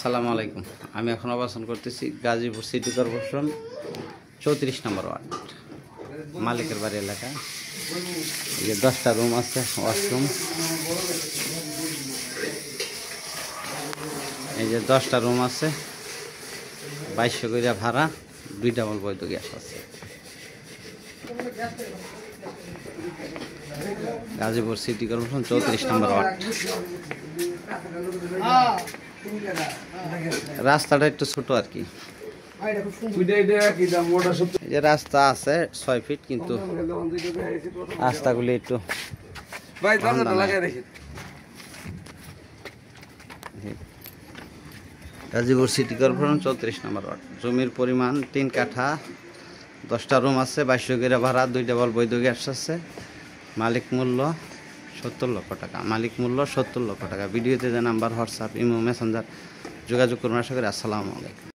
আসসালামু আলাইকুম। আমি এখন অবস্থান করতেছি গাজীপুর সিটি কর্পোরেশন 34 নম্বর ওয়ার্ড, মালিকের বাড়ি এলাকা। এই যে 10টা রুম আছে, ওয়াশরুম। এই যে 10টা রুম আছে, 2200 করে ভাড়া, 2 ডাবল বৈধ গ্যাস আছে। গাজীপুর সিটি কর্পোরেশন 34 নম্বর ওয়ার্ড। রাস্তাটা একটু ছোট আর কি, যে রাস্তা আছে 6 ফিট, কিন্তু রাস্তাগুলি একটু গাজীপুর সিটি কর্পোরেশন 34 নম্বর ওয়ার্ড। জমির পরিমাণ 3 কাঠা, 10টা রুম আছে, 2200 করে ভাড়া, 2 ডাবল বৈধ গ্যাস আছে। মালিক মূল্য 70 লক্ষ টাকা। মালিক মূল্য 70 লক্ষ টাকা। ভিডিওতে যে নাম্বার, হোয়াটসঅ্যাপ, ইমো, মেসেঞ্জার যোগাযোগ করুন। আশা করি। আসসালামু আলাইকুম।